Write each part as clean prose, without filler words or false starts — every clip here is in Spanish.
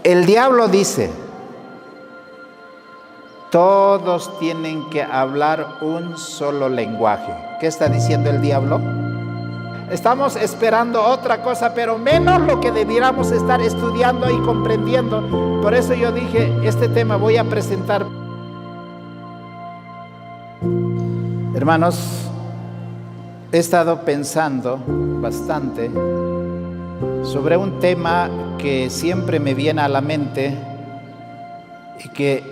El diablo dice, todos tienen que hablar un solo lenguaje. ¿Qué está diciendo el diablo? Estamos esperando otra cosa, pero menos lo que debiéramos estar estudiando y comprendiendo. Por eso yo dije, este tema voy a presentar. Hermanos, he estado pensando bastante sobre un tema que siempre me viene a la mente y que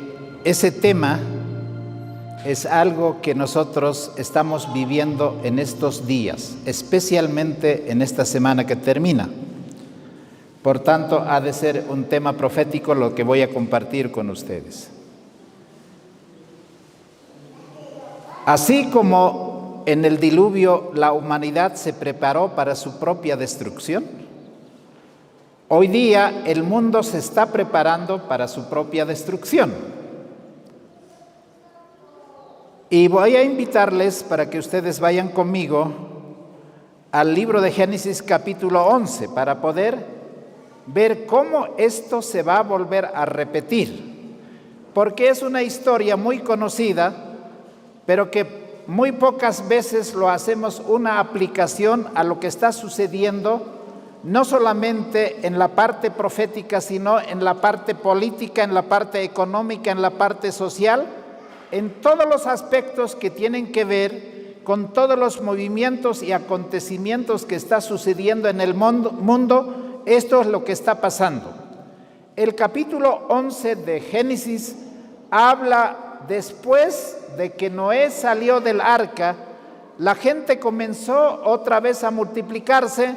ese tema es algo que nosotros estamos viviendo en estos días, especialmente en esta semana que termina. Por tanto, ha de ser un tema profético lo que voy a compartir con ustedes. Así como en el diluvio la humanidad se preparó para su propia destrucción, hoy día el mundo se está preparando para su propia destrucción. Y voy a invitarles para que ustedes vayan conmigo al libro de Génesis capítulo 11 para poder ver cómo esto se va a volver a repetir. Porque es una historia muy conocida, pero que muy pocas veces lo hacemos una aplicación a lo que está sucediendo, no solamente en la parte profética, sino en la parte política, en la parte económica, en la parte social, en todos los aspectos que tienen que ver con todos los movimientos y acontecimientos que está sucediendo en el mundo. Esto es lo que está pasando. El capítulo 11 de Génesis habla después de que Noé salió del arca, la gente comenzó otra vez a multiplicarse,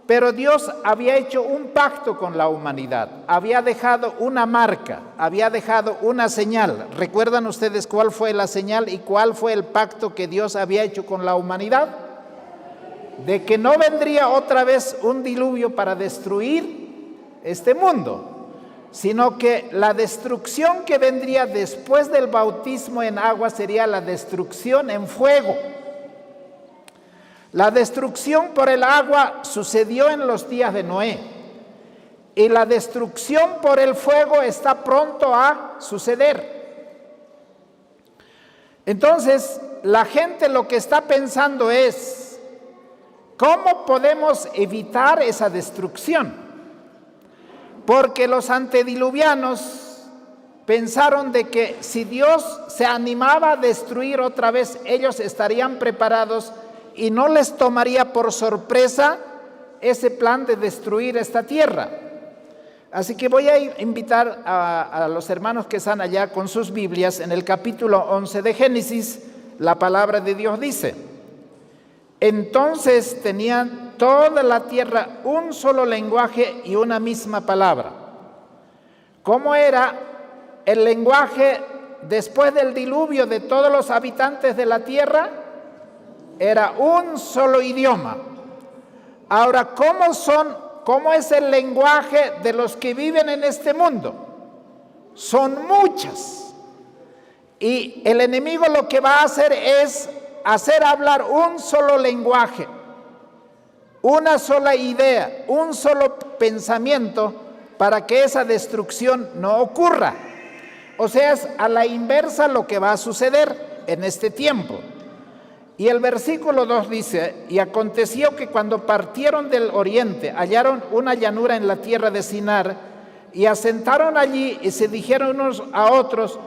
pero Dios había hecho un pacto con la humanidad, había dejado una marca, había dejado una señal. ¿Recuerdan ustedes cuál fue la señal y cuál fue el pacto que Dios había hecho con la humanidad? De que no vendría otra vez un diluvio para destruir este mundo, sino que la destrucción que vendría después del bautismo en agua sería la destrucción en fuego. La destrucción por el agua sucedió en los días de Noé y la destrucción por el fuego está pronto a suceder. Entonces, la gente lo que está pensando es, ¿cómo podemos evitar esa destrucción? Porque los antediluvianos pensaron de que si Dios se animaba a destruir otra vez, ellos estarían preparados y no les tomaría por sorpresa ese plan de destruir esta tierra. Así que voy a invitar a los hermanos que están allá con sus Biblias. En el capítulo 11 de Génesis, la palabra de Dios dice: entonces tenían toda la tierra un solo lenguaje y una misma palabra. ¿Cómo era el lenguaje después del diluvio de todos los habitantes de la tierra? Era un solo idioma. Ahora, ¿cómo es el lenguaje de los que viven en este mundo? Son muchas. Y el enemigo lo que va a hacer es hacer hablar un solo lenguaje, una sola idea, un solo pensamiento para que esa destrucción no ocurra. O sea, es a la inversa lo que va a suceder en este tiempo. Y el versículo 2 dice: y aconteció que cuando partieron del oriente, hallaron una llanura en la tierra de Sinar, y asentaron allí y se dijeron unos a otros: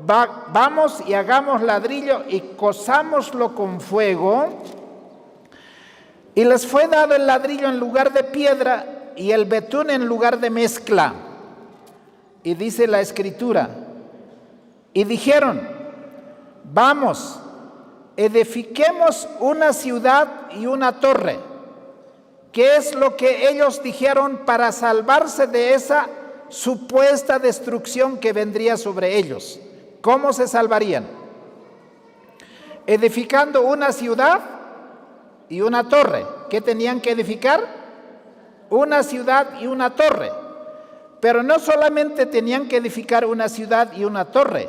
vamos y hagamos ladrillo y cozámoslo con fuego. Y les fue dado el ladrillo en lugar de piedra y el betún en lugar de mezcla. Y dice la Escritura: y dijeron: vamos, edifiquemos una ciudad y una torre. ¿Qué es lo que ellos dijeron para salvarse de esa supuesta destrucción que vendría sobre ellos? ¿Cómo se salvarían? Edificando una ciudad y una torre. ¿Qué tenían que edificar? Una ciudad y una torre. Pero no solamente tenían que edificar una ciudad y una torre,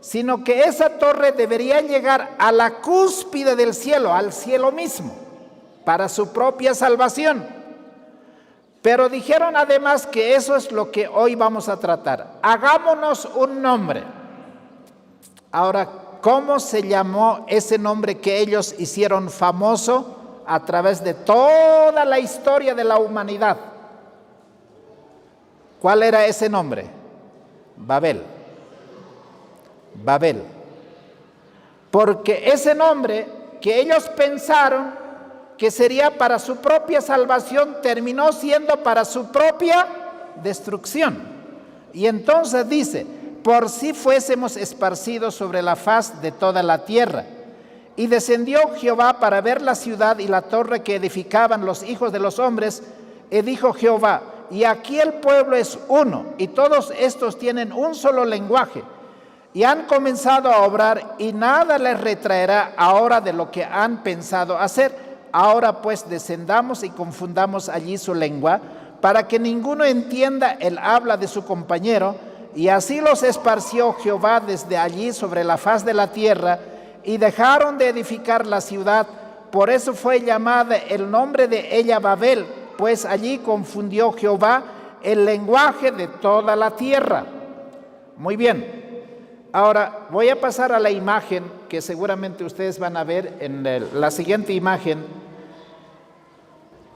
sino que esa torre debería llegar a la cúspide del cielo, al cielo mismo, para su propia salvación. Pero dijeron además que eso es lo que hoy vamos a tratar. Hagámonos un nombre. Ahora, ¿cómo se llamó ese nombre que ellos hicieron famoso a través de toda la historia de la humanidad? ¿Cuál era ese nombre? Babel. Babel. Porque ese nombre que ellos pensaron que sería para su propia salvación, terminó siendo para su propia destrucción. Y entonces dice: por si fuésemos esparcidos sobre la faz de toda la tierra. Y descendió Jehová para ver la ciudad y la torre que edificaban los hijos de los hombres. Y dijo Jehová: y aquí el pueblo es uno, y todos estos tienen un solo lenguaje. Y han comenzado a obrar, y nada les retraerá ahora de lo que han pensado hacer. Ahora pues descendamos y confundamos allí su lengua, para que ninguno entienda el habla de su compañero. Y así los esparció Jehová desde allí sobre la faz de la tierra, y dejaron de edificar la ciudad. Por eso fue llamada el nombre de ella Babel, pues allí confundió Jehová el lenguaje de toda la tierra. Muy bien. Ahora voy a pasar a la imagen que seguramente ustedes van a ver en la siguiente imagen.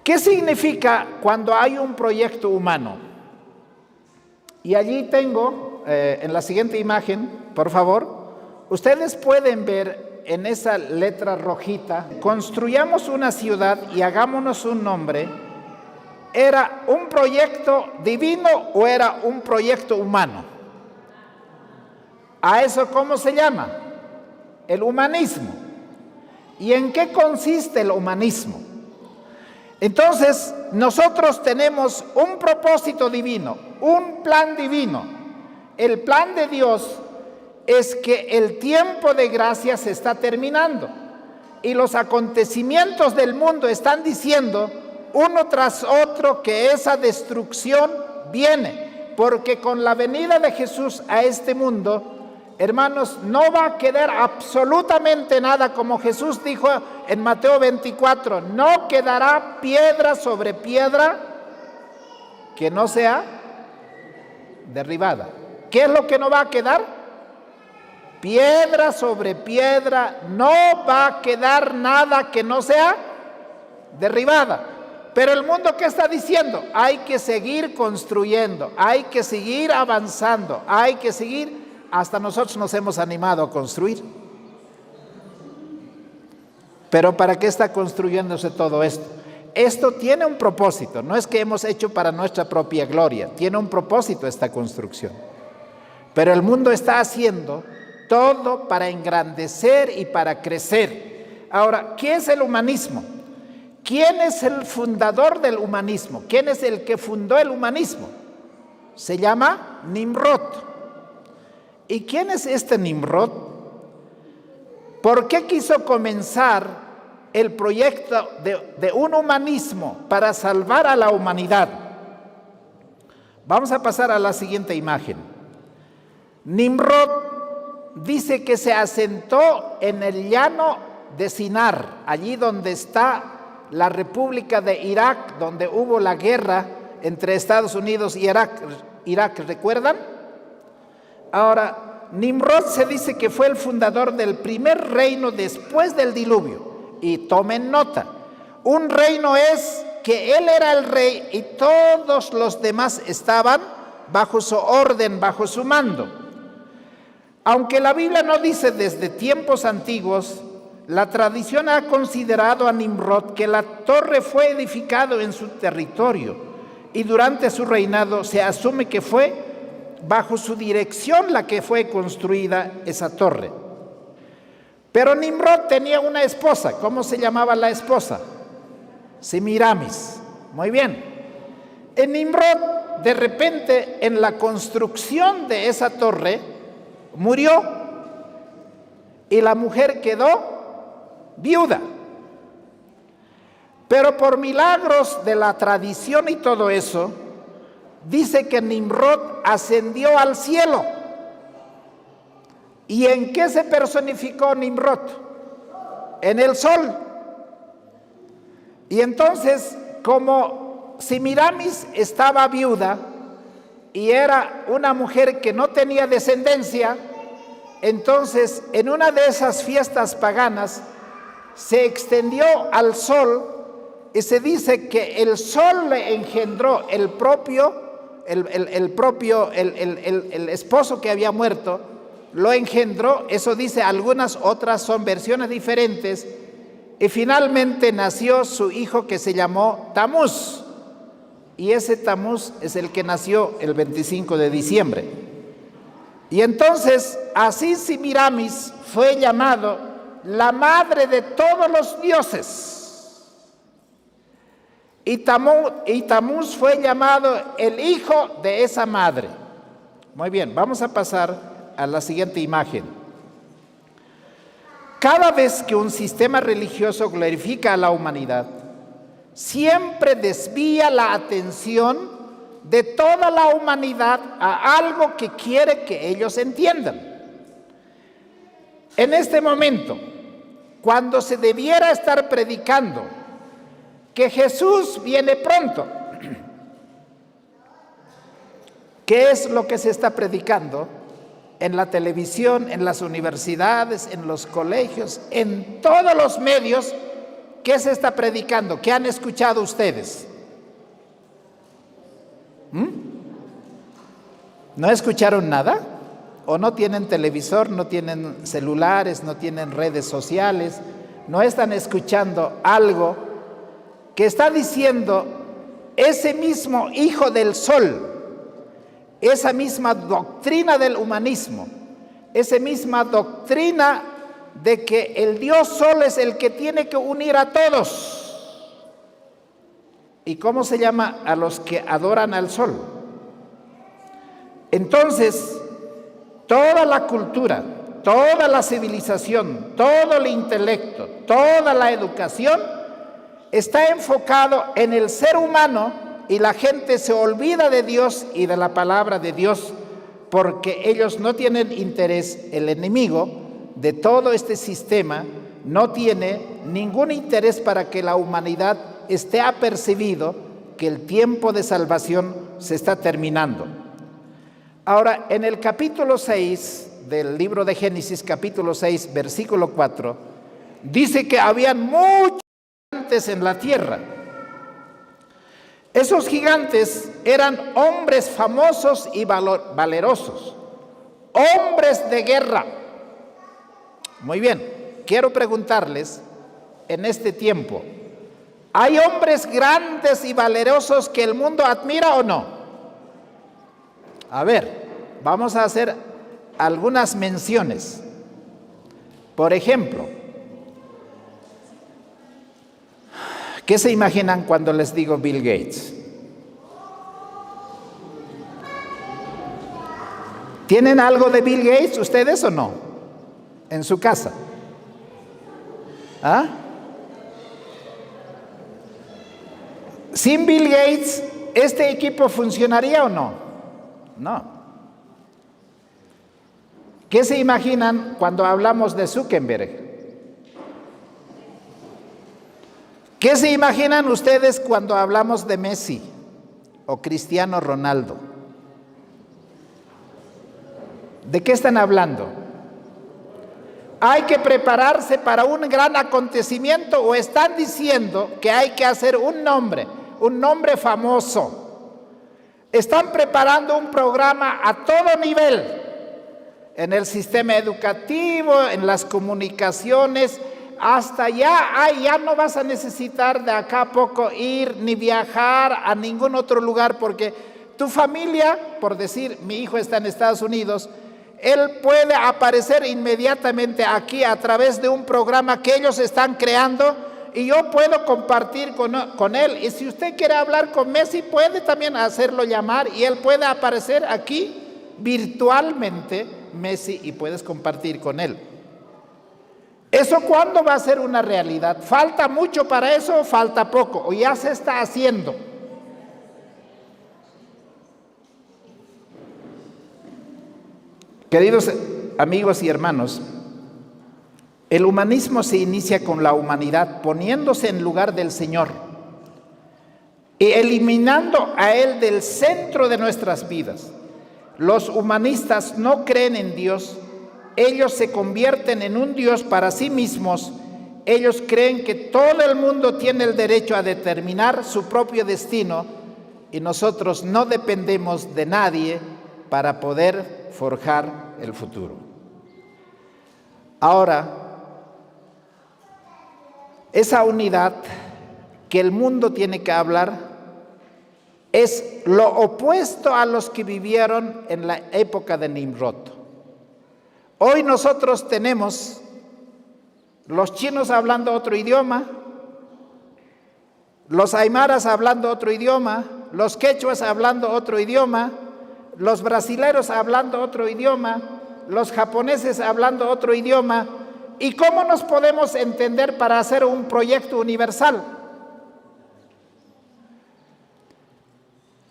¿Qué significa cuando hay un proyecto humano? Y allí tengo, en la siguiente imagen, por favor, ustedes pueden ver en esa letra rojita: construyamos una ciudad y hagámonos un nombre. ¿Era un proyecto divino o era un proyecto humano? ¿A eso cómo se llama? El humanismo. ¿Y en qué consiste el humanismo? Entonces, nosotros tenemos un propósito divino, un plan divino. El plan de Dios es que el tiempo de gracia se está terminando y los acontecimientos del mundo están diciendo uno tras otro que esa destrucción viene, porque con la venida de Jesús a este mundo, hermanos, no va a quedar absolutamente nada, como Jesús dijo en Mateo 24, no quedará piedra sobre piedra que no sea derribada. ¿Qué es lo que no va a quedar? Piedra sobre piedra, no va a quedar nada que no sea derribada. Pero el mundo, ¿qué está diciendo? Hay que seguir construyendo, hay que seguir avanzando, hay que seguir. Hasta nosotros nos hemos animado a construir. Pero ¿para qué está construyéndose todo esto? Esto tiene un propósito, no es que hemos hecho para nuestra propia gloria, tiene un propósito esta construcción. Pero el mundo está haciendo todo para engrandecer y para crecer. Ahora, ¿qué es el humanismo? ¿Quién es el fundador del humanismo? ¿Quién es el que fundó el humanismo? Se llama Nimrod. ¿Y quién es este Nimrod? ¿Por qué quiso comenzar el proyecto de un humanismo para salvar a la humanidad? Vamos a pasar a la siguiente imagen. Nimrod dice que se asentó en el llano de Sinar, allí donde está la República de Irak, donde hubo la guerra entre Estados Unidos y Irak, ¿recuerdan? Ahora, Nimrod se dice que fue el fundador del primer reino después del diluvio. Y tomen nota, un reino es que él era el rey y todos los demás estaban bajo su orden, bajo su mando. Aunque la Biblia no dice desde tiempos antiguos, la tradición ha considerado a Nimrod que la torre fue edificada en su territorio y durante su reinado se asume que fue bajo su dirección la que fue construida esa torre. Pero Nimrod tenía una esposa. ¿Cómo se llamaba la esposa? Semiramis. Muy bien. En Nimrod, de repente, en la construcción de esa torre, murió y la mujer quedó viuda. Pero por milagros de la tradición y todo eso, dice que Nimrod ascendió al cielo. ¿Y en qué se personificó Nimrod? En el sol. Y entonces, como Semíramis estaba viuda y era una mujer que no tenía descendencia, entonces en una de esas fiestas paganas se extendió al sol y se dice que el sol le engendró el esposo que había muerto, lo engendró, eso dice algunas, otras son versiones diferentes, y finalmente nació su hijo que se llamó Tamuz. Y ese Tamuz es el que nació el 25 de diciembre. Y entonces, así Semíramis fue llamado la madre de todos los dioses. Y Tamuz fue llamado el hijo de esa madre. Muy bien, vamos a pasar a la siguiente imagen. Cada vez que un sistema religioso glorifica a la humanidad, siempre desvía la atención de toda la humanidad a algo que quiere que ellos entiendan. En este momento, cuando se debiera estar predicando que Jesús viene pronto, ¿qué es lo que se está predicando? En la televisión, en las universidades, en los colegios, en todos los medios. ¿Qué se está predicando? ¿Qué han escuchado ustedes? ¿No escucharon nada? ¿O no tienen televisor, no tienen celulares, no tienen redes sociales? ¿No están escuchando algo que está diciendo ese mismo hijo del sol, esa misma doctrina del humanismo, esa misma doctrina de que el Dios Sol es el que tiene que unir a todos? ¿Y cómo se llama a los que adoran al Sol? Entonces, toda la cultura, toda la civilización, todo el intelecto, toda la educación está enfocado en el ser humano, y la gente se olvida de Dios y de la palabra de Dios porque ellos no tienen interés. El enemigo de todo este sistema no tiene ningún interés para que la humanidad esté apercibido que el tiempo de salvación se está terminando. Ahora, en el capítulo 6 del libro de Génesis, capítulo 6, versículo 4, dice que habían muchos gigantes en la tierra. Esos gigantes eran hombres famosos y valerosos, hombres de guerra. Muy bien, quiero preguntarles en este tiempo, ¿hay hombres grandes y valerosos que el mundo admira o no? A ver, vamos a hacer algunas menciones. Por ejemplo, ¿qué se imaginan cuando les digo Bill Gates? ¿Tienen algo de Bill Gates ustedes o no? En su casa. ¿Ah? Sin Bill Gates, ¿este equipo funcionaría o no? No. ¿Qué se imaginan cuando hablamos de Zuckerberg? ¿Qué se imaginan ustedes cuando hablamos de Messi o Cristiano Ronaldo? ¿De qué están hablando? ¿Hay que prepararse para un gran acontecimiento o están diciendo que hay que hacer un nombre famoso? Están preparando un programa a todo nivel, en el sistema educativo, en las comunicaciones, hasta ya no vas a necesitar de acá a poco ir ni viajar a ningún otro lugar, porque tu familia, por decir, mi hijo está en Estados Unidos, él puede aparecer inmediatamente aquí a través de un programa que ellos están creando y yo puedo compartir con él. Y si usted quiere hablar con Messi, puede también hacerlo llamar y él puede aparecer aquí virtualmente, Messi, y puedes compartir con él. ¿Eso cuándo va a ser una realidad? ¿Falta mucho para eso o falta poco? ¿O ya se está haciendo? Queridos amigos y hermanos, el humanismo se inicia con la humanidad poniéndose en lugar del Señor. y eliminando a Él del centro de nuestras vidas. Los humanistas no creen en Dios, ellos se convierten en un Dios para sí mismos. Ellos creen que todo el mundo tiene el derecho a determinar su propio destino y nosotros no dependemos de nadie para poder forjar el futuro. Ahora, esa unidad que el mundo tiene que hablar es lo opuesto a los que vivieron en la época de Nimrod. Hoy nosotros tenemos los chinos hablando otro idioma, los aymaras hablando otro idioma, los quechuas hablando otro idioma, los brasileros hablando otro idioma, los japoneses hablando otro idioma. ¿Y cómo nos podemos entender para hacer un proyecto universal?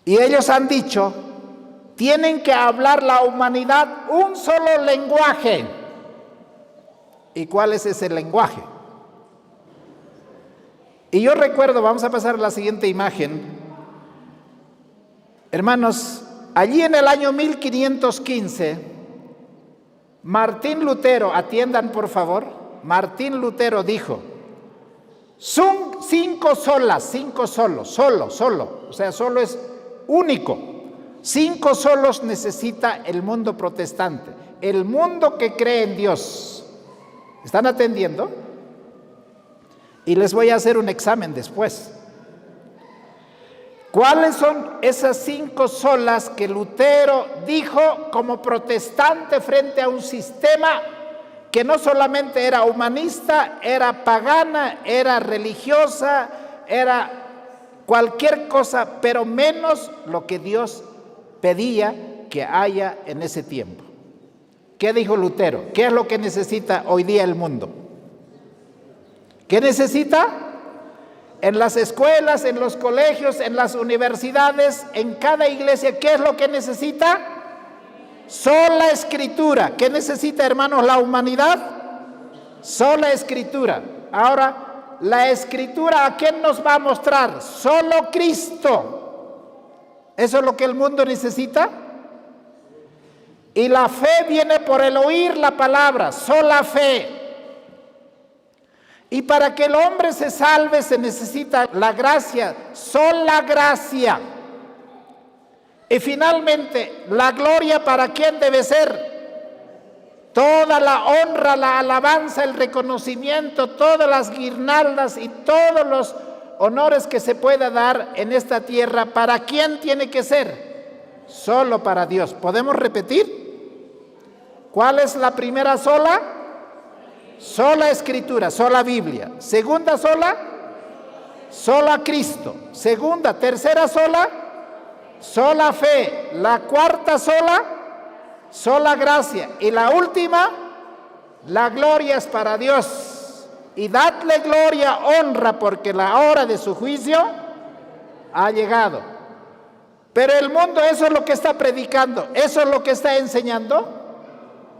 Y ellos han dicho, tienen que hablar la humanidad un solo lenguaje. ¿Y cuál es ese lenguaje? Y yo recuerdo, vamos a pasar a la siguiente imagen. Hermanos, allí en el año 1515, Martín Lutero, atiendan por favor, Martín Lutero dijo, son 5 solas, 5 solos, solo, o sea, solo es único. 5 solos necesita el mundo protestante, el mundo que cree en Dios. ¿Están atendiendo? Y les voy a hacer un examen después. ¿Cuáles son esas 5 solas que Lutero dijo como protestante frente a un sistema que no solamente era humanista, era pagana, era religiosa, era cualquier cosa, pero menos lo que Dios pedía que haya en ese tiempo? ¿Qué dijo Lutero? ¿Qué es lo que necesita hoy día el mundo? ¿Qué necesita? En las escuelas, en los colegios, en las universidades, en cada iglesia, ¿qué es lo que necesita? Sola escritura. ¿Qué necesita, hermanos, la humanidad? Sola escritura. Ahora, la escritura, ¿a quién nos va a mostrar? Solo Cristo. ¿Eso es lo que el mundo necesita? Y la fe viene por el oír la palabra, sola fe. Y para que el hombre se salve se necesita la gracia, sola gracia. Y finalmente, la gloria, ¿para quién debe ser? Toda la honra, la alabanza, el reconocimiento, todas las guirnaldas y todos los honores que se pueda dar en esta tierra, ¿para quién tiene que ser? Solo para Dios. ¿Podemos repetir? ¿Cuál es la primera sola? Sola escritura, sola Biblia. Segunda sola, sola Cristo. Segunda, tercera sola, sola fe. La cuarta sola, sola gracia. Y la última, la gloria es para Dios. Y dadle gloria, honra, porque la hora de su juicio ha llegado. Pero el mundo, ¿eso es lo que está predicando? ¿Eso es lo que está enseñando?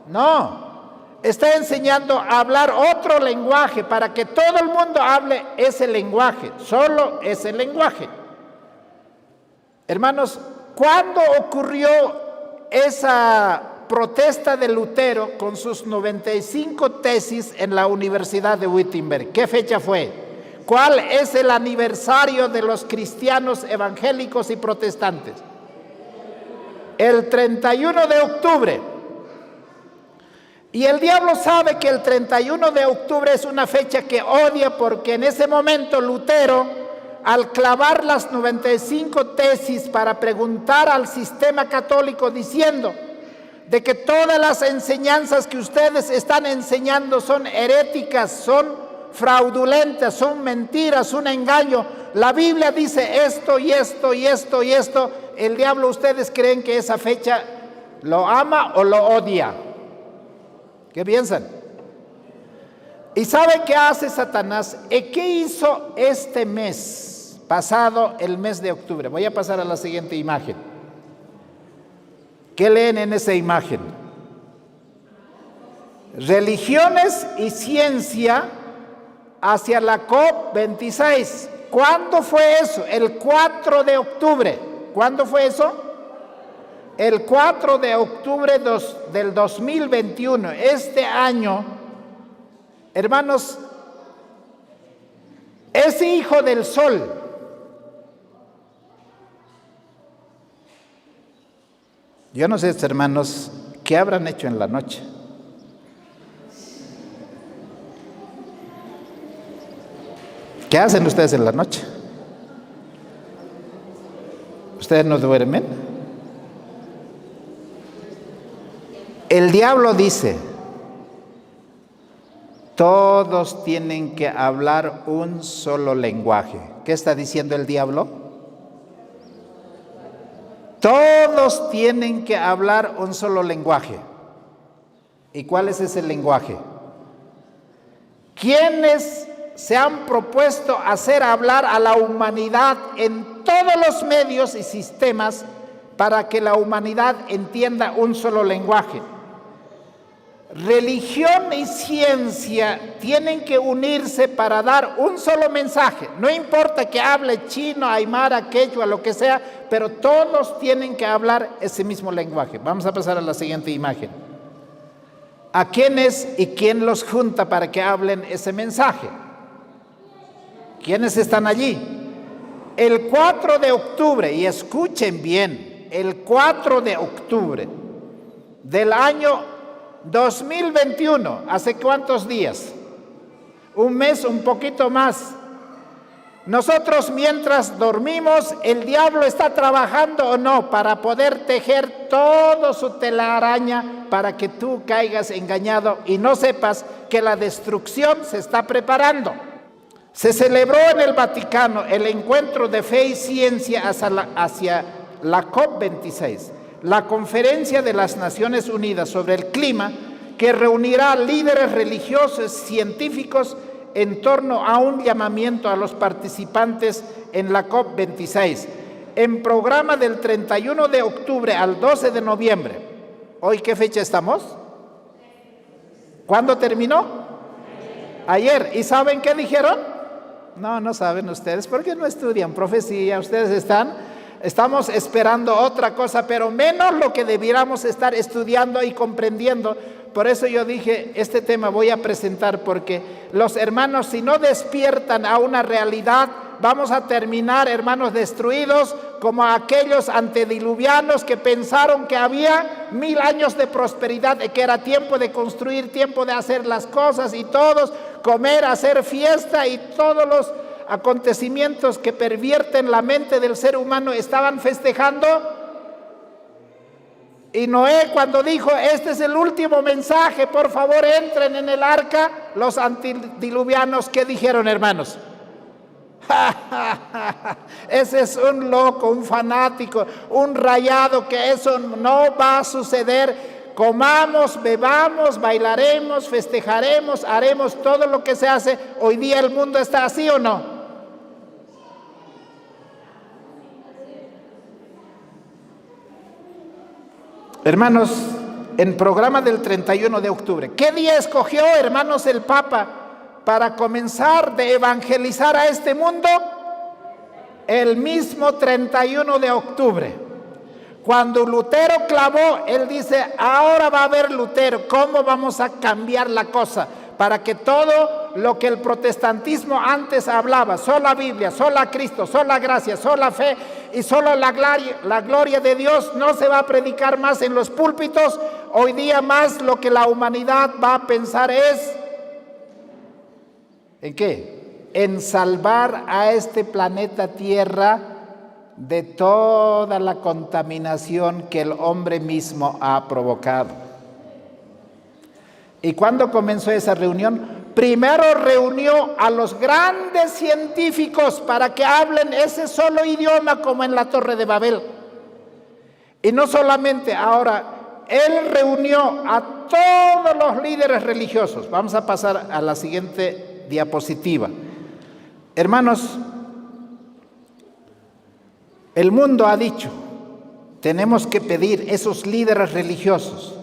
No, está enseñando a hablar otro lenguaje para que todo el mundo hable ese lenguaje, solo ese lenguaje. Hermanos, ¿cuándo ocurrió esa protesta de Lutero con sus 95 tesis en la Universidad de Wittenberg? ¿Qué fecha fue? ¿Cuál es el aniversario de los cristianos evangélicos y protestantes? El 31 de octubre. Y el diablo sabe que el 31 de octubre es una fecha que odia, porque en ese momento Lutero, al clavar las 95 tesis para preguntar al sistema católico diciendo de que todas las enseñanzas que ustedes están enseñando son heréticas, son fraudulentas, son mentiras, un engaño, la Biblia dice esto y esto y esto y esto, el diablo, ¿ustedes creen que esa fecha lo ama o lo odia? ¿Qué piensan? ¿Y sabe qué hace Satanás? ¿Y qué hizo este mes pasado, el mes de octubre? Voy a pasar a la siguiente imagen. ¿Qué leen en esa imagen? Religiones y ciencia hacia la COP26. ¿Cuándo fue eso? El 4 de octubre. ¿Cuándo fue eso? El 4 de octubre del 2021. Este año, hermanos, ese hijo del sol yo no sé, hermanos, ¿qué habrán hecho en la noche? ¿Qué hacen ustedes en la noche? ¿Ustedes no duermen? El diablo dice, todos tienen que hablar un solo lenguaje. ¿Qué está diciendo el diablo? Todos tienen que hablar un solo lenguaje. ¿Y cuál es ese lenguaje? ¿Quiénes se han propuesto hacer hablar a la humanidad en todos los medios y sistemas para que la humanidad entienda un solo lenguaje? Religión y ciencia tienen que unirse para dar un solo mensaje. No importa que hable chino, aymara, quechua, lo que sea, pero todos tienen que hablar ese mismo lenguaje. Vamos a pasar a la siguiente imagen. ¿A quiénes y quién los junta para que hablen ese mensaje? ¿Quiénes están allí? El 4 de octubre, y escuchen bien, el 4 de octubre del año 2021, ¿hace cuántos días? Un mes, un poquito más. Nosotros mientras dormimos, el diablo está trabajando o no para poder tejer todo su telaraña para que tú caigas engañado y no sepas que la destrucción se está preparando. Se celebró en el Vaticano el encuentro de fe y ciencia hacia la COP26, la Conferencia de las Naciones Unidas sobre el Clima, que reunirá líderes religiosos, científicos, en torno a un llamamiento a los participantes en la COP26, en programa del 31 de octubre al 12 de noviembre. ¿Hoy qué fecha estamos? ¿Cuándo terminó? Ayer. ¿Y saben qué dijeron? No saben ustedes, porque no estudian profecía. Ustedes estamos esperando otra cosa, pero menos lo que debiéramos estar estudiando y comprendiendo. Por eso yo dije, este tema voy a presentar, porque los hermanos, si no despiertan a una realidad, vamos a terminar, hermanos, destruidos como aquellos antediluvianos que pensaron que había 1000 años de prosperidad, que era tiempo de construir, tiempo de hacer las cosas y todos comer, hacer fiesta, y todos los acontecimientos que pervierten la mente del ser humano estaban festejando. Y Noé, cuando dijo, este es el último mensaje, por favor entren en el arca, los antediluvianos, ¿qué dijeron, hermanos? Ese es un loco, un fanático, un rayado, que eso no va a suceder. Comamos, bebamos, bailaremos, festejaremos, haremos todo lo que se hace. Hoy día el mundo está así, ¿o no? Hermanos, en programa del 31 de octubre, ¿qué día escogió, hermanos, el Papa para comenzar de evangelizar a este mundo? El mismo 31 de octubre. Cuando Lutero clamó, él dice, ahora va a haber Lutero, ¿cómo vamos a cambiar la cosa? Para que todo lo que el protestantismo antes hablaba, sola Biblia, sola Cristo, sola gracia, sola fe y solo la gloria de Dios, no se va a predicar más en los púlpitos. Hoy día más lo que la humanidad va a pensar es, ¿en qué? En salvar a este planeta Tierra de toda la contaminación que el hombre mismo ha provocado. ¿Y cuándo comenzó esa reunión? Primero reunió a los grandes científicos para que hablen ese solo idioma, como en la Torre de Babel. Y no solamente, ahora él reunió a todos los líderes religiosos. Vamos a pasar a la siguiente diapositiva. Hermanos, el mundo ha dicho, tenemos que pedir esos líderes religiosos,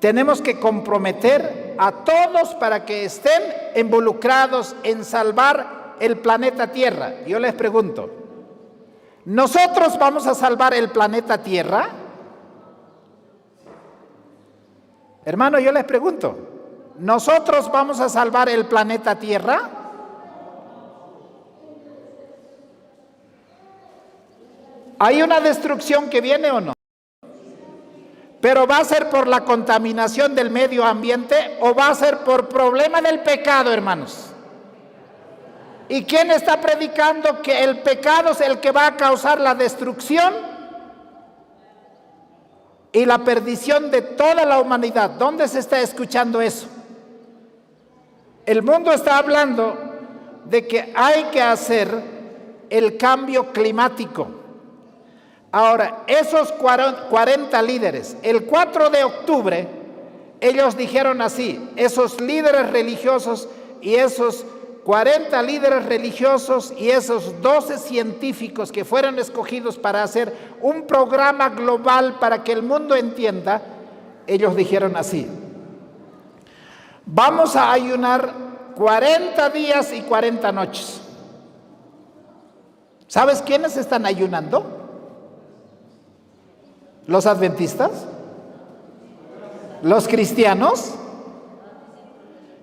tenemos que comprometer a todos para que estén involucrados en salvar el planeta Tierra. Yo les pregunto, ¿nosotros vamos a salvar el planeta Tierra? Hermano, yo les pregunto, ¿nosotros vamos a salvar el planeta Tierra? ¿Hay una destrucción que viene o no? ¿Pero va a ser por la contaminación del medio ambiente o va a ser por problema del pecado, hermanos? ¿Y quién está predicando que el pecado es el que va a causar la destrucción y la perdición de toda la humanidad? ¿Dónde se está escuchando eso? El mundo está hablando de que hay que hacer el cambio climático. Ahora, esos 40 líderes, el 4 de octubre, ellos dijeron así, esos líderes religiosos y esos 40 líderes religiosos y esos 12 científicos que fueron escogidos para hacer un programa global para que el mundo entienda, ellos dijeron así: vamos a ayunar 40 días y 40 noches. ¿Sabes quiénes están ayunando? ¿Los adventistas? ¿Los cristianos?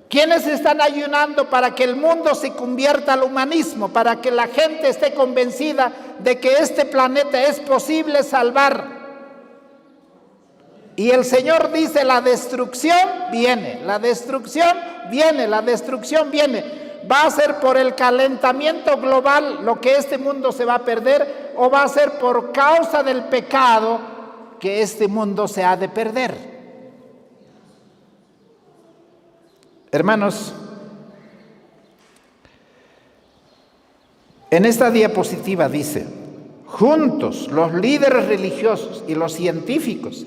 ¿Quiénes están ayunando para que el mundo se convierta al humanismo? Para que la gente esté convencida de que este planeta es posible salvar. Y el Señor dice, la destrucción viene, la destrucción viene, la destrucción viene. ¿Va a ser por el calentamiento global lo que este mundo se va a perder o va a ser por causa del pecado que este mundo se ha de perder? Hermanos, en esta diapositiva dice: juntos los líderes religiosos y los científicos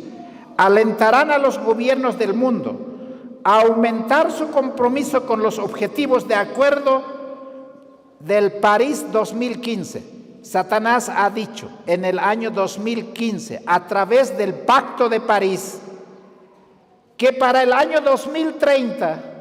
alentarán a los gobiernos del mundo a aumentar su compromiso con los objetivos de acuerdo del París 2015. Satanás ha dicho en el año 2015, a través del Pacto de París, que para el año 2030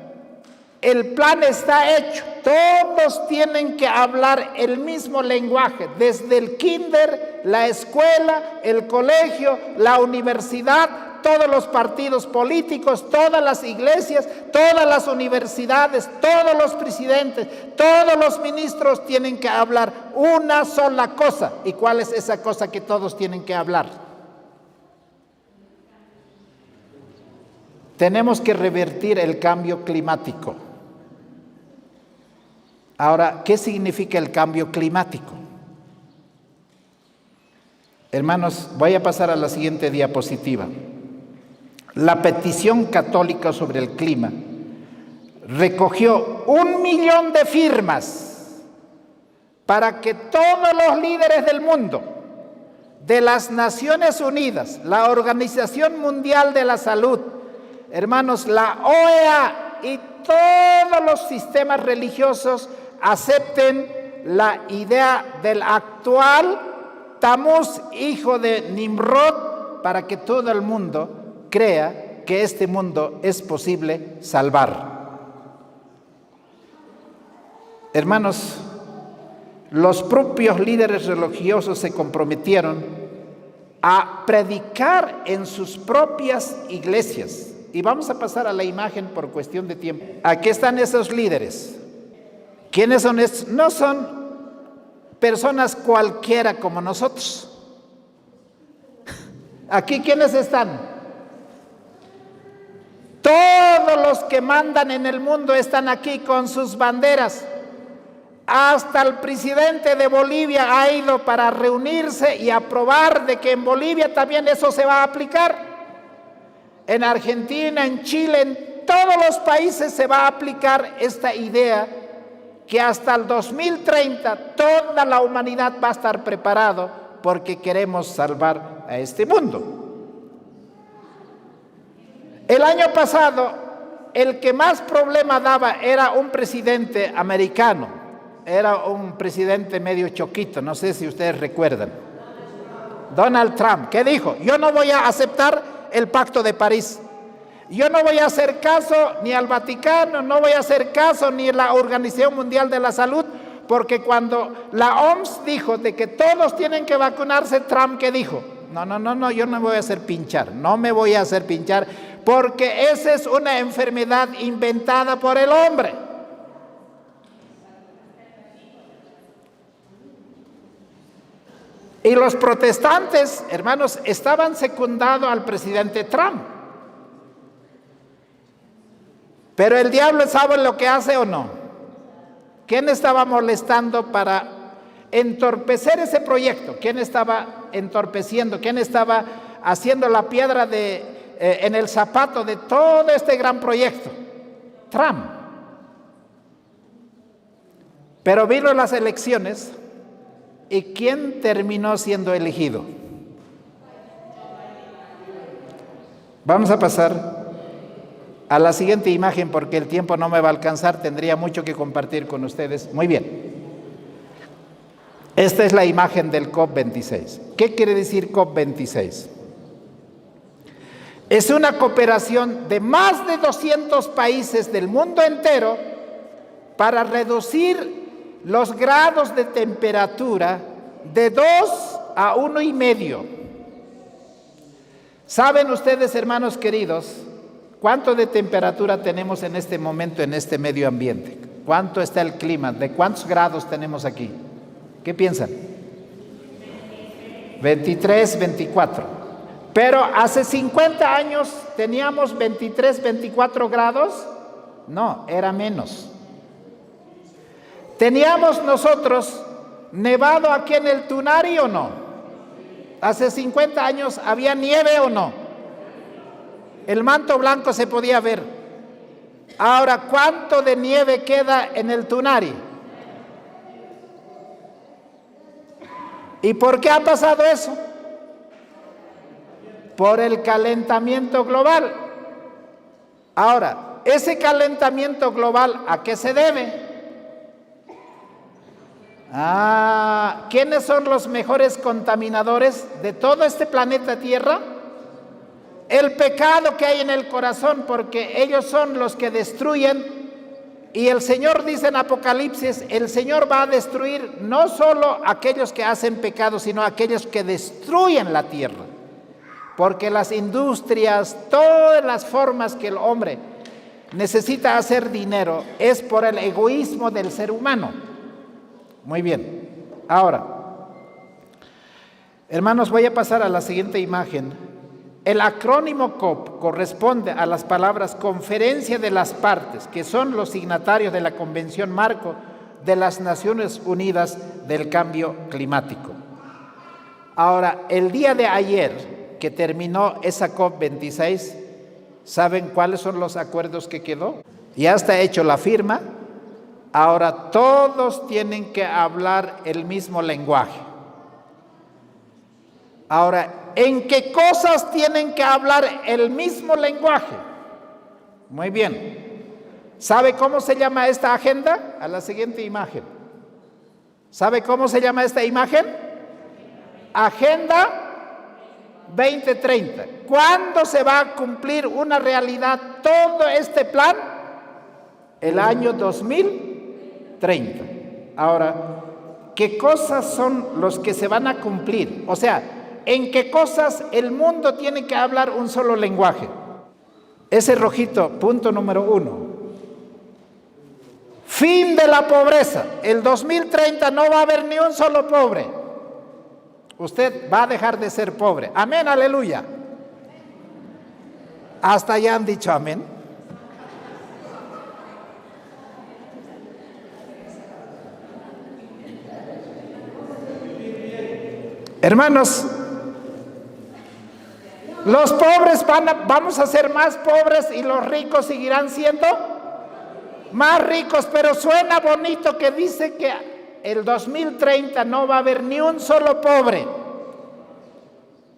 el plan está hecho. Todos tienen que hablar el mismo lenguaje, desde el kinder, la escuela, el colegio, la universidad, todos los partidos políticos, todas las iglesias, todas las universidades, todos los presidentes, todos los ministros tienen que hablar una sola cosa. ¿Y cuál es esa cosa que todos tienen que hablar? Tenemos que revertir el cambio climático. Ahora, ¿qué significa el cambio climático? Hermanos, voy a pasar a la siguiente diapositiva. La petición católica sobre el clima recogió 1 millón de firmas para que todos los líderes del mundo, de las Naciones Unidas, la Organización Mundial de la Salud, hermanos, la OEA y todos los sistemas religiosos acepten la idea del actual Tamuz, hijo de Nimrod, para que todo el mundo crea que este mundo es posible salvar. Hermanos, los propios líderes religiosos se comprometieron a predicar en sus propias iglesias. Y vamos a pasar a la imagen por cuestión de tiempo. Aquí están esos líderes. ¿Quiénes son estos? No son personas cualquiera como nosotros. Aquí, ¿quiénes están? Todos los que mandan en el mundo están aquí con sus banderas. Hasta el presidente de Bolivia ha ido para reunirse y aprobar de que en Bolivia también eso se va a aplicar. En Argentina, en Chile, en todos los países se va a aplicar esta idea que hasta el 2030 toda la humanidad va a estar preparado porque queremos salvar a este mundo. El año pasado, el que más problema daba era un presidente americano. Era un presidente medio choquito, no sé si ustedes recuerdan. Donald Trump, ¿qué dijo? Yo no voy a aceptar el Pacto de París. Yo no voy a hacer caso ni al Vaticano, no voy a hacer caso ni a la Organización Mundial de la Salud, Porque cuando la OMS dijo de que todos tienen que vacunarse, Trump, ¿qué dijo? No, yo no me voy a hacer pinchar, no me voy a hacer pinchar, porque esa es una enfermedad inventada por el hombre. Y los protestantes, hermanos, estaban secundando al presidente Trump. Pero el diablo sabe lo que hace o no. ¿Quién estaba molestando para entorpecer ese proyecto? ¿Quién estaba entorpeciendo? ¿Quién estaba haciendo la piedra en el zapato de todo este gran proyecto? Trump. Pero vino las elecciones y ¿quién terminó siendo elegido? Vamos a pasar a la siguiente imagen porque el tiempo no me va a alcanzar, tendría mucho que compartir con ustedes. Muy bien. Esta es la imagen del COP26. ¿Qué quiere decir COP26? Es una cooperación de más de 200 países del mundo entero para reducir los grados de temperatura de 2 a 1,5. ¿Saben ustedes, hermanos queridos, cuánto de temperatura tenemos en este momento en este medio ambiente? ¿Cuánto está el clima? ¿De cuántos grados tenemos aquí? ¿Qué piensan? 23, 24. Pero hace 50 años teníamos 23, 24 grados. No, era menos. ¿Teníamos nosotros nevado aquí en el Tunari o no? Hace 50 años había nieve o no. El manto blanco se podía ver. Ahora, ¿cuánto de nieve queda en el Tunari? ¿Y por qué ha pasado eso? Por el calentamiento global. Ahora, ese calentamiento global, ¿a qué se debe? ¿Quiénes son los mejores contaminadores de todo este planeta Tierra? El pecado que hay en el corazón, porque ellos son los que destruyen. Y el Señor dice en Apocalipsis, el Señor va a destruir no solo aquellos que hacen pecado, sino aquellos que destruyen la tierra. Porque las industrias, todas las formas que el hombre necesita hacer dinero, es por el egoísmo del ser humano. Muy bien. Ahora, hermanos, voy a pasar a la siguiente imagen. El acrónimo COP corresponde a las palabras Conferencia de las Partes, que son los signatarios de la Convención Marco de las Naciones Unidas del Cambio Climático. Ahora, el día de ayer que terminó esa COP26, ¿saben cuáles son los acuerdos que quedó? Ya está hecho la firma. Ahora todos tienen que hablar el mismo lenguaje. Ahora, ¿en qué cosas tienen que hablar el mismo lenguaje? Muy bien. ¿Sabe cómo se llama esta agenda? A la siguiente imagen. ¿Sabe cómo se llama esta imagen? Agenda 2030. ¿Cuándo se va a cumplir una realidad todo este plan? El año 2030. Ahora, ¿qué cosas son los que se van a cumplir? O sea, ¿en qué cosas el mundo tiene que hablar un solo lenguaje? Ese rojito, punto número 1. Fin de la pobreza. El 2030 no va a haber ni un solo pobre. Usted va a dejar de ser pobre. Amén, aleluya. Hasta ya han dicho amén. Hermanos, los pobres vamos a ser más pobres y los ricos seguirán siendo más ricos, pero suena bonito que dice que el 2030 no va a haber ni un solo pobre.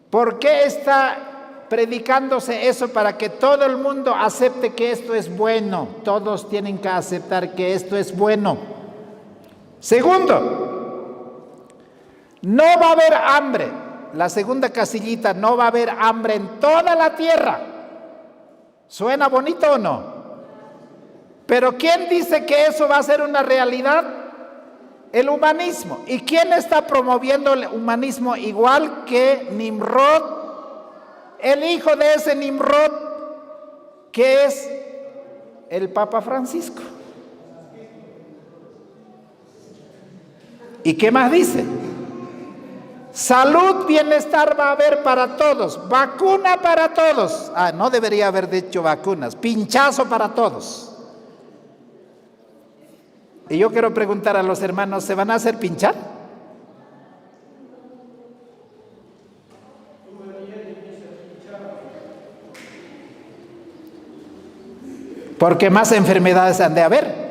¿Por qué está predicándose eso? Para que todo el mundo acepte que esto es bueno. Todos tienen que aceptar que esto es bueno. Segundo, no va a haber hambre. La segunda casillita, no va a haber hambre en toda la tierra. ¿Suena bonito o no? Pero ¿quién dice que eso va a ser una realidad? El humanismo. ¿Y quién está promoviendo el humanismo? Igual que Nimrod, el hijo de ese Nimrod, que es el Papa Francisco. ¿Y qué más dice? Salud, bienestar va a haber para todos, vacuna para todos. No debería haber dicho vacunas, pinchazo para todos. Y yo quiero preguntar a los hermanos, ¿se van a hacer pinchar? Porque más enfermedades han de haber.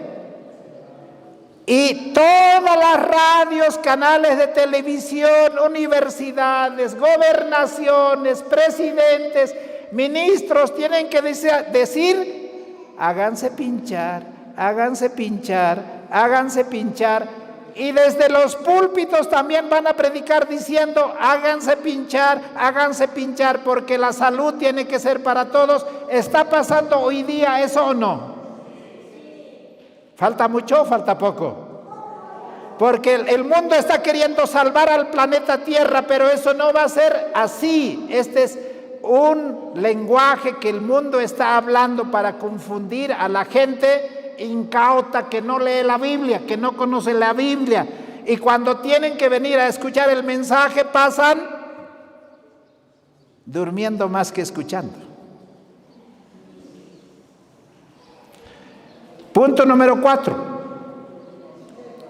Y todas las radios, canales de televisión, universidades, gobernaciones, presidentes, ministros tienen que decir, háganse pinchar, háganse pinchar, háganse pinchar. Y desde los púlpitos también van a predicar diciendo, háganse pinchar, porque la salud tiene que ser para todos. ¿Está pasando hoy día eso o no? ¿Falta mucho o falta poco? Porque el mundo está queriendo salvar al planeta Tierra, pero eso no va a ser así. Este es un lenguaje que el mundo está hablando para confundir a la gente incauta que no lee la Biblia, que no conoce la Biblia. Y cuando tienen que venir a escuchar el mensaje, pasan durmiendo más que escuchando. Punto número 4.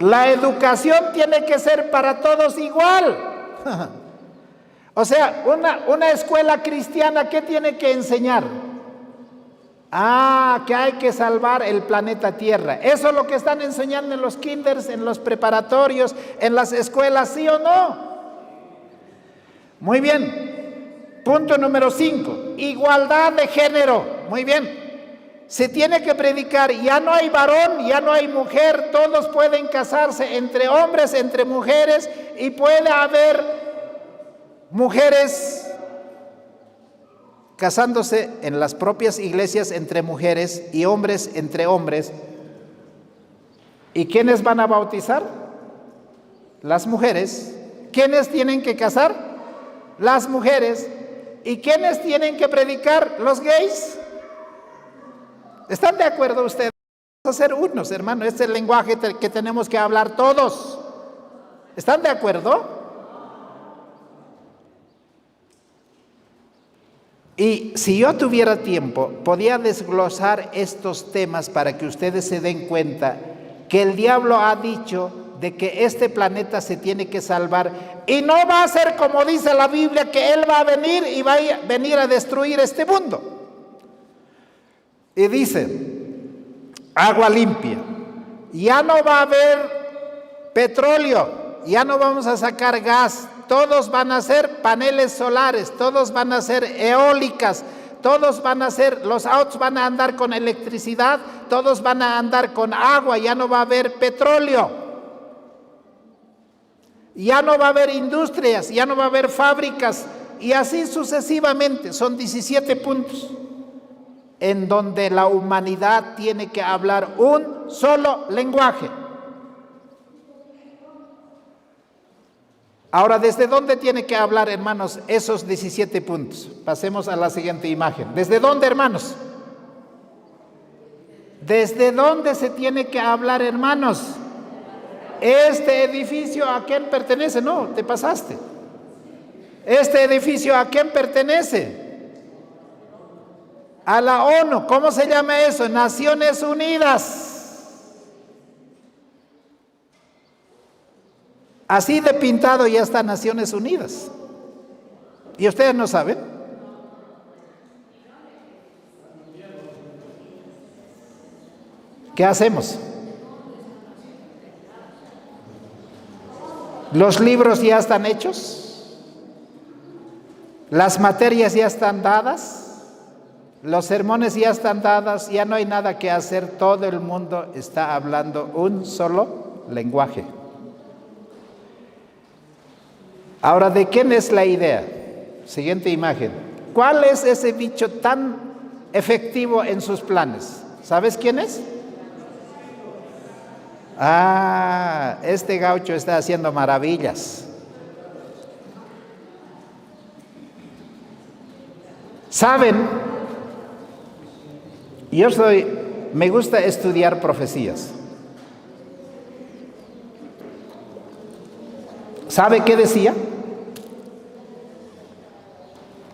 La educación tiene que ser para todos igual. O sea, una escuela cristiana, ¿qué tiene que enseñar? Que hay que salvar el planeta Tierra. Eso es lo que están enseñando en los kinders, en los preparatorios, en las escuelas, ¿sí o no? Muy bien. Punto número 5. Igualdad de género. Muy bien. Se tiene que predicar, ya no hay varón, ya no hay mujer, todos pueden casarse entre hombres, entre mujeres, y puede haber mujeres casándose en las propias iglesias entre mujeres y hombres entre hombres. ¿Y quiénes van a bautizar? Las mujeres. ¿Quiénes tienen que casar? Las mujeres. ¿Y quiénes tienen que predicar? Los gays. ¿Están de acuerdo ustedes? Vamos a ser unos, hermano. Este es el lenguaje que tenemos que hablar todos. ¿Están de acuerdo? Y si yo tuviera tiempo, podía desglosar estos temas para que ustedes se den cuenta que el diablo ha dicho de que este planeta se tiene que salvar. Y no va a ser como dice la Biblia, que él va a venir y va a venir a destruir este mundo. Y dice, agua limpia, ya no va a haber petróleo, ya no vamos a sacar gas, todos van a ser paneles solares, todos van a ser eólicas, todos van a ser, los autos van a andar con electricidad, todos van a andar con agua, ya no va a haber petróleo, ya no va a haber industrias, ya no va a haber fábricas, y así sucesivamente. Son 17 puntos. En donde la humanidad tiene que hablar un solo lenguaje. Ahora, ¿desde dónde tiene que hablar, hermanos, esos 17 puntos? Pasemos a la siguiente imagen. ¿Desde dónde, hermanos? ¿Desde dónde se tiene que hablar, hermanos? ¿Este edificio a quién pertenece? No, te pasaste. ¿Este edificio a quién pertenece? A la ONU. ¿Cómo se llama eso? Naciones Unidas. Así de pintado ya está Naciones Unidas. ¿Y ustedes no saben? ¿Qué hacemos? ¿Los libros ya están hechos? ¿Las materias ya están dadas? Los sermones ya están dados, ya no hay nada que hacer, todo el mundo está hablando un solo lenguaje. Ahora, ¿de quién es la idea? Siguiente imagen. ¿Cuál es ese bicho tan efectivo en sus planes? ¿Sabes quién es? Ah, este gaucho está haciendo maravillas. ¿Saben? Me gusta estudiar profecías. ¿Sabe qué decía?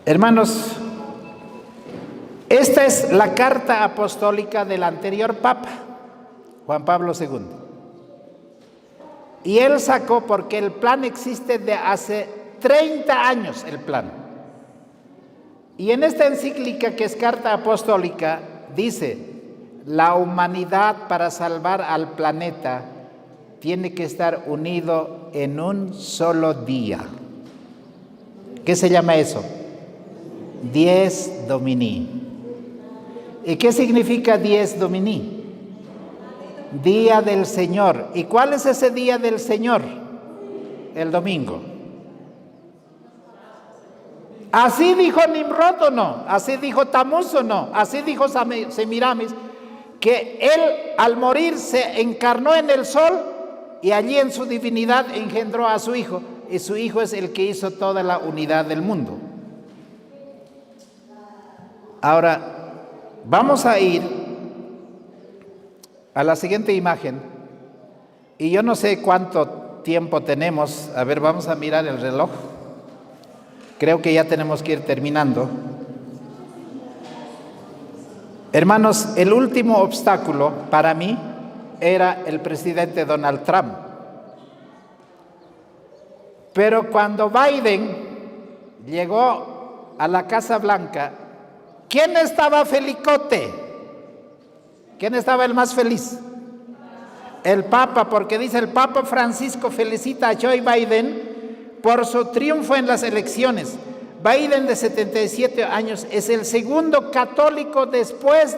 Hermanos, esta es la carta apostólica del anterior Papa, Juan Pablo II. Y él sacó, porque el plan existe de hace 30 años, el plan. Y en esta encíclica, que es carta apostólica, dice: la humanidad, para salvar al planeta, tiene que estar unido en un solo día. ¿Qué se llama eso? Dies Domini. ¿Y qué significa Dies Domini? Día del Señor. ¿Y cuál es ese día del Señor? El domingo. ¿Así dijo Nimrod o no? ¿Así dijo Tamuz o no? ¿Así dijo Semiramis? Que él, al morir, se encarnó en el sol y allí en su divinidad engendró a su hijo, y su hijo es el que hizo toda la unidad del mundo. Ahora vamos a ir a la siguiente imagen, y yo no sé cuánto tiempo tenemos. A ver, vamos a mirar el reloj. Creo que ya tenemos que ir terminando. Hermanos, el último obstáculo para mí era el presidente Donald Trump. Pero cuando Biden llegó a la Casa Blanca, ¿quién estaba felicote? ¿Quién estaba el más feliz? El Papa, porque dice: el Papa Francisco felicita a Joe Biden por su triunfo en las elecciones. Biden, de 77 años, es el segundo católico después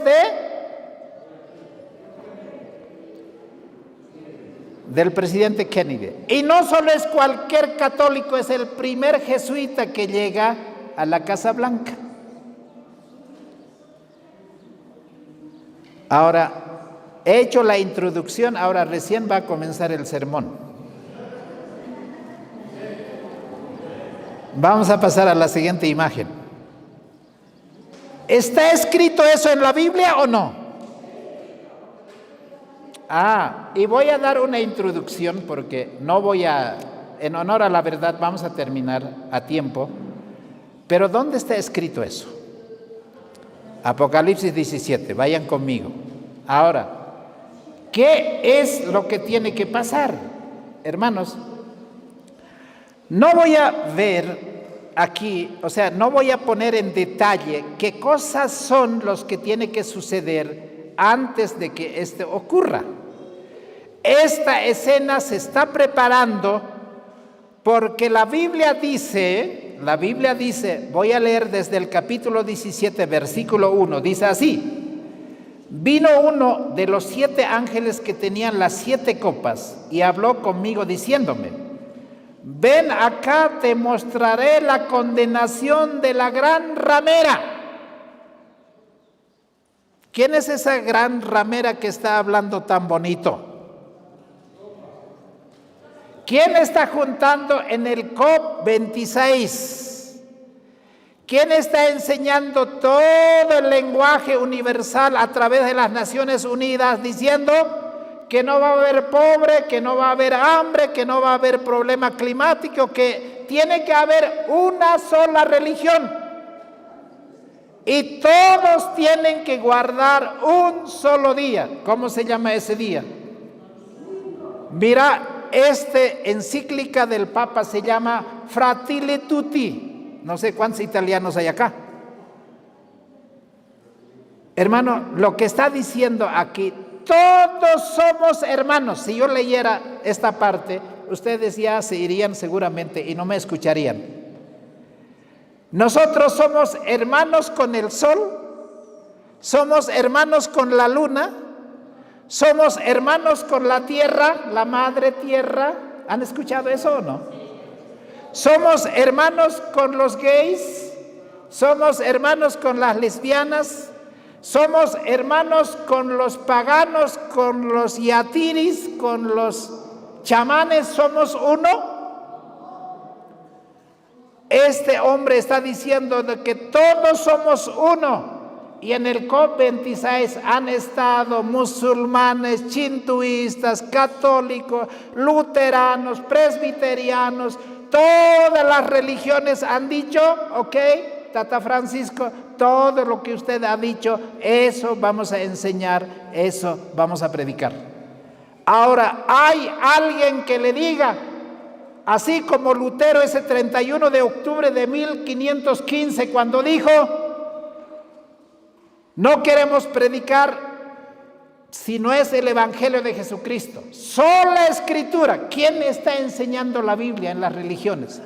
del presidente Kennedy. Y no solo es cualquier católico, es el primer jesuita que llega a la Casa Blanca. Ahora, he hecho la introducción, ahora recién va a comenzar el sermón. Vamos a pasar a la siguiente imagen. ¿Está escrito eso en la Biblia o no? Y voy a dar una introducción, porque en honor a la verdad, vamos a terminar a tiempo. Pero ¿dónde está escrito eso? Apocalipsis 17, vayan conmigo. Ahora, ¿qué es lo que tiene que pasar? Hermanos, no voy a ver aquí, no voy a poner en detalle qué cosas son los que tienen que suceder antes de que esto ocurra. Esta escena se está preparando porque la Biblia dice, voy a leer desde el capítulo 17, versículo 1, dice así: vino uno de los 7 ángeles que tenían las 7 copas y habló conmigo diciéndome: ven acá, te mostraré la condenación de la gran ramera. ¿Quién es esa gran ramera que está hablando tan bonito? ¿Quién está juntando en el COP26? ¿Quién está enseñando todo el lenguaje universal a través de las Naciones Unidas, diciendo que no va a haber pobre, que no va a haber hambre, que no va a haber problema climático, que tiene que haber una sola religión? Y todos tienen que guardar un solo día. ¿Cómo se llama ese día? Mira, encíclica del Papa se llama Fratelli Tutti. No sé cuántos italianos hay acá. Hermano, lo que está diciendo aquí: todos somos hermanos. Si yo leyera esta parte, ustedes ya se irían seguramente y no me escucharían. Nosotros somos hermanos con el sol, somos hermanos con la luna, somos hermanos con la tierra, la madre tierra. ¿Han escuchado eso o no? Somos hermanos con los gays, somos hermanos con las lesbianas, Somos hermanos con los paganos, con los yatiris, con los chamanes, somos uno. Este hombre está diciendo de que todos somos uno. Y en el COP26 han estado musulmanes, chintuistas, católicos, luteranos, presbiterianos, todas las religiones han dicho, ok, Tata Francisco, todo lo que usted ha dicho, eso vamos a enseñar, eso vamos a predicar. Ahora, hay alguien que le diga, así como Lutero ese 31 de octubre de 1515, cuando dijo, no queremos predicar si no es el Evangelio de Jesucristo, sola Escritura. ¿Quién está enseñando la Biblia en las religiones?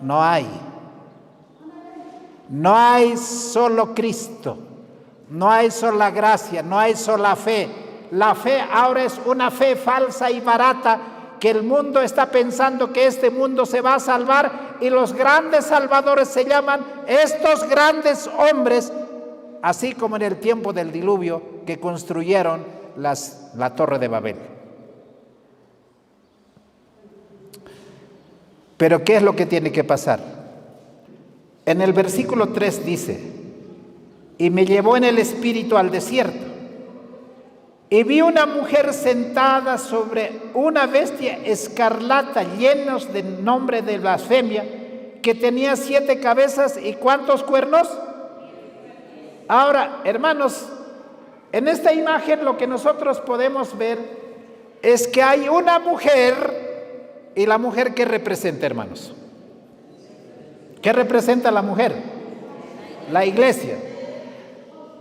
No hay. No hay solo Cristo, no hay sola gracia, no hay sola fe. La fe ahora es una fe falsa y barata, que el mundo está pensando que este mundo se va a salvar, y los grandes salvadores se llaman estos grandes hombres, así como en el tiempo del diluvio, que construyeron la Torre de Babel. Pero ¿qué es lo que tiene que pasar? En el versículo 3 dice, y me llevó en el espíritu al desierto, y vi una mujer sentada sobre una bestia escarlata, llenos de nombre de blasfemia, que tenía 7 cabezas y ¿cuántos cuernos? Ahora, hermanos, en esta imagen lo que nosotros podemos ver es que hay una mujer, y la mujer, ¿qué representa, hermanos? ¿Qué representa la mujer? La iglesia.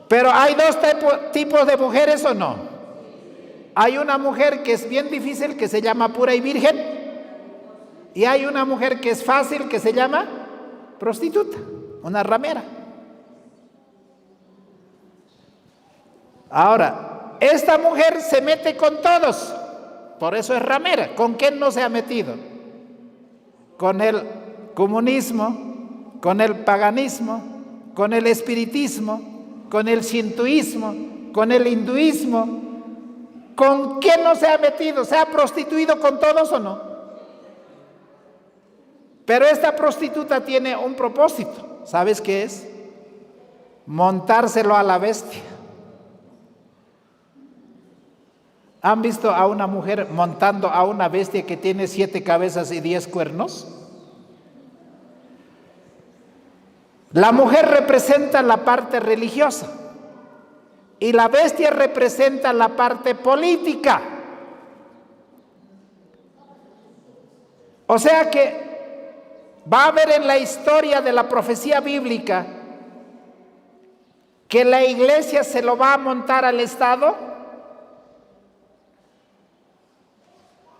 Pero hay dos tipos de mujeres, ¿o no? Hay una mujer que es bien difícil, que se llama pura y virgen, y hay una mujer que es fácil, que se llama prostituta, una ramera. Ahora, esta mujer se mete con todos, por eso es ramera. ¿Con quién no se ha metido? Con el comunismo, con el paganismo, con el espiritismo, con el shintoísmo, con el hinduismo. ¿Con quién no se ha metido? ¿Se ha prostituido con todos o no? Pero esta prostituta tiene un propósito. ¿Sabes qué es? Montárselo a la bestia. ¿Han visto a una mujer montando a una bestia que tiene 7 cabezas y 10 cuernos? La mujer representa la parte religiosa y la bestia representa la parte política. O sea que va a haber en la historia de la profecía bíblica que la iglesia se lo va a montar al Estado.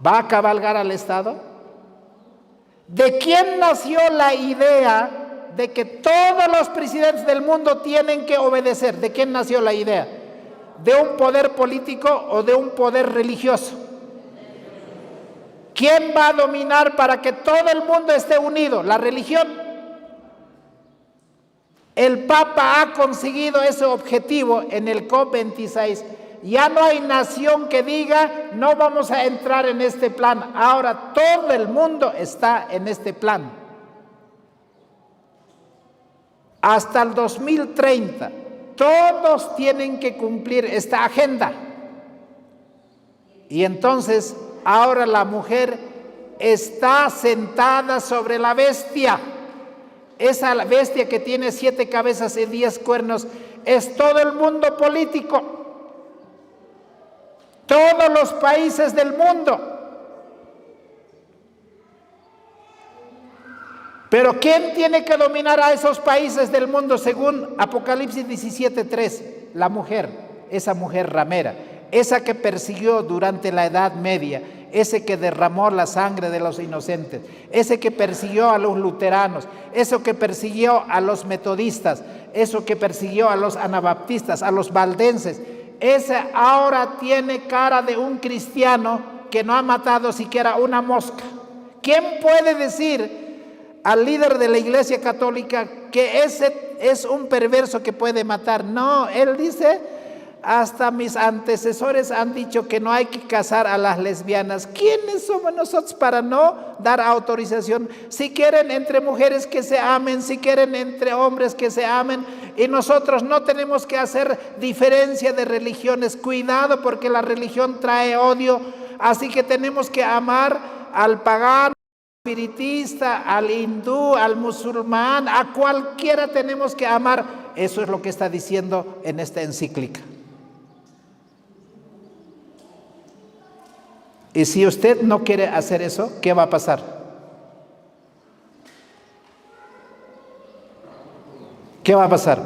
¿Va a cabalgar al Estado? ¿De quién nació la idea de que todos los presidentes del mundo tienen que obedecer? ¿De quién nació la idea? ¿De un poder político o de un poder religioso? ¿Quién va a dominar para que todo el mundo esté unido? ¿La religión? El Papa ha conseguido ese objetivo en el COP26. Ya no hay nación que diga, no vamos a entrar en este plan. Ahora todo el mundo está en este plan. Hasta el 2030, todos tienen que cumplir esta agenda. Y entonces, ahora la mujer está sentada sobre la bestia. Esa bestia que tiene 7 cabezas y 10 cuernos es todo el mundo político. Todos los países del mundo. Pero ¿quién tiene que dominar a esos países del mundo según Apocalipsis 17:3? La mujer, esa mujer ramera, esa que persiguió durante la Edad Media, ese que derramó la sangre de los inocentes, ese que persiguió a los luteranos, eso que persiguió a los metodistas, eso que persiguió a los anabaptistas, a los valdenses. Ese ahora tiene cara de un cristiano que no ha matado siquiera una mosca. ¿Quién puede decir al líder de la Iglesia Católica que ese es un perverso que puede matar. No, él dice, hasta mis antecesores han dicho que no hay que casar a las lesbianas. ¿Quiénes somos nosotros para no dar autorización? Si quieren entre mujeres que se amen, si quieren entre hombres que se amen, y nosotros no tenemos que hacer diferencia de religiones. Cuidado, porque la religión trae odio, así que tenemos que amar al pagano, al espiritista, al hindú, al musulmán, a cualquiera tenemos que amar. Eso es lo que está diciendo en esta encíclica. Y si usted no quiere hacer eso, ¿qué va a pasar? ¿Qué va a pasar?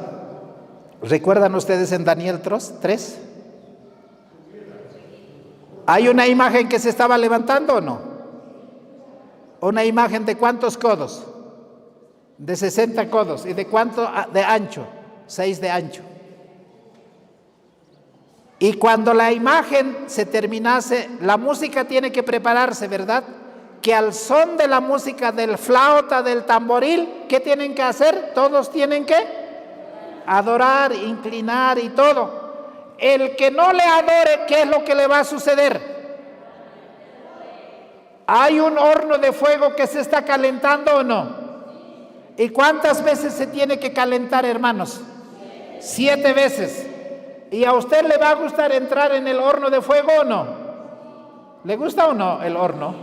¿Recuerdan ustedes en Daniel 3? ¿Hay una imagen que se estaba levantando o no? ¿Una imagen de cuántos codos? De 60 codos. ¿Y de cuánto de ancho? 6 de ancho. Y cuando la imagen se terminase, la música tiene que prepararse, ¿verdad? Que al son de la música del flauta, del tamboril, ¿qué tienen que hacer? Todos tienen que adorar, inclinar y todo. El que no le adore, ¿qué es lo que le va a suceder? ¿Hay un horno de fuego que se está calentando o no? ¿Y cuántas veces se tiene que calentar, hermanos? 7 veces. ¿Y a usted le va a gustar entrar en el horno de fuego o no? ¿Le gusta o no el horno?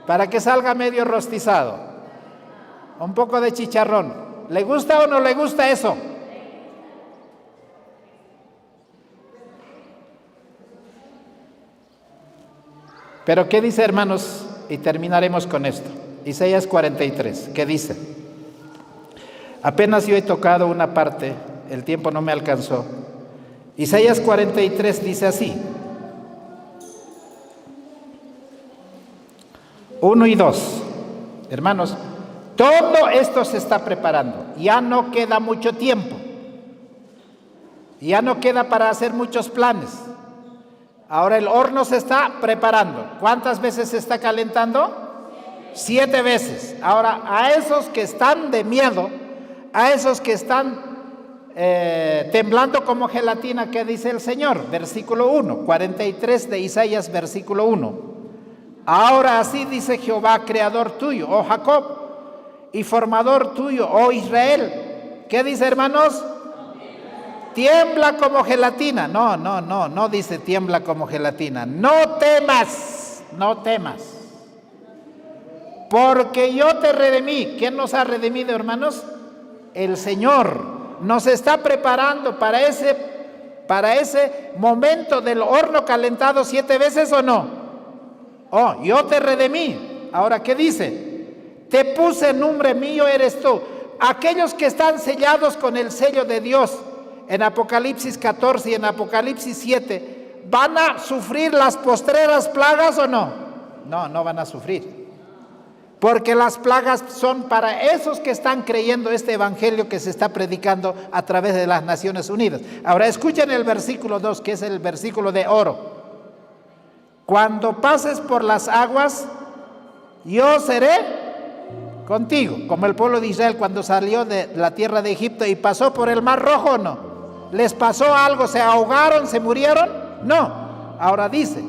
Para que salga medio rostizado. Un poco de chicharrón. ¿Le gusta o no le gusta eso? Pero ¿qué dice, hermanos? Y terminaremos con esto. Isaías 43, ¿qué dice? Apenas yo he tocado una parte, el tiempo no me alcanzó. Isaías 43 dice así, 1 y 2, hermanos, todo esto se está preparando, ya no queda mucho tiempo, ya no queda para hacer muchos planes. Ahora el horno se está preparando. ¿Cuántas veces se está calentando? 7 veces. Ahora, a esos que están de miedo, a esos que están temblando como gelatina, ¿qué dice el Señor? Versículo 1, 43 de Isaías, versículo 1. Ahora así dice Jehová, creador tuyo, oh Jacob, y formador tuyo, oh Israel. ¿Qué dice, hermanos? Tiembla como gelatina. No dice tiembla como gelatina. No temas, no temas. Porque yo te redimí. ¿Quién nos ha redimido, hermanos? El Señor. Nos está preparando para ese momento del horno calentado 7 veces, ¿o no? Oh, yo te redimí. Ahora, ¿qué dice? Te puse nombre mío, eres tú. Aquellos que están sellados con el sello de Dios, en Apocalipsis 14 y en Apocalipsis 7, ¿van a sufrir las postreras plagas o no? No van a sufrir. Porque las plagas son para esos que están creyendo este evangelio que se está predicando a través de las Naciones Unidas. Ahora escuchen el versículo 2, que es el versículo de oro. Cuando pases por las aguas, yo seré contigo. Como el pueblo de Israel cuando salió de la tierra de Egipto y pasó por el Mar Rojo, ¿no? ¿Les pasó algo? ¿Se ahogaron? ¿Se murieron? No. Ahora dice,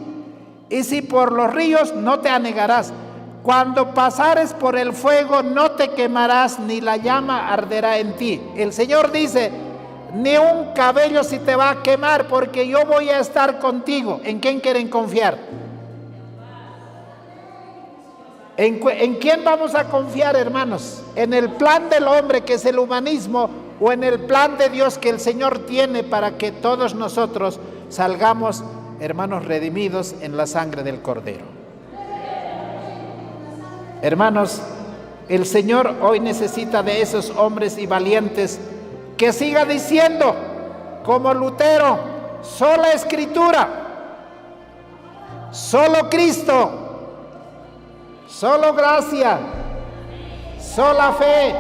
y si por los ríos, no te anegarás. Cuando pasares por el fuego, no te quemarás, ni la llama arderá en ti. El Señor dice, ni un cabello se te va a quemar, porque yo voy a estar contigo. ¿En quién quieren confiar? ¿En quién vamos a confiar, hermanos? ¿En el plan del hombre, que es el humanismo, o en el plan de Dios que el Señor tiene para que todos nosotros salgamos, hermanos, redimidos en la sangre del Cordero? Hermanos, el Señor hoy necesita de esos hombres y valientes que siga diciendo, como Lutero, sola Escritura, solo Cristo, solo gracia, sola fe,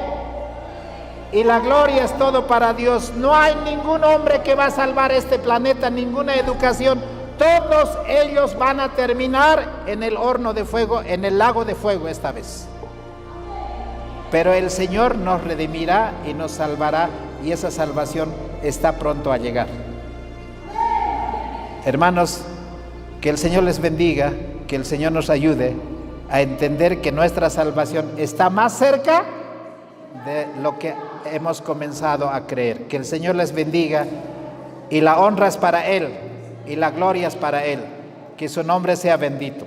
y la gloria es todo para Dios. No hay ningún hombre que va a salvar este planeta, ninguna educación. Todos ellos van a terminar en el horno de fuego, en el lago de fuego esta vez. pero el Señor nos redimirá y nos salvará, y esa salvación está pronto a llegar. Hermanos, que el Señor les bendiga, que el Señor nos ayude a entender que nuestra salvación está más cerca de lo que hemos comenzado a creer. Que el Señor les bendiga, y la honra es para Él y la gloria es para Él. Que su nombre sea bendito.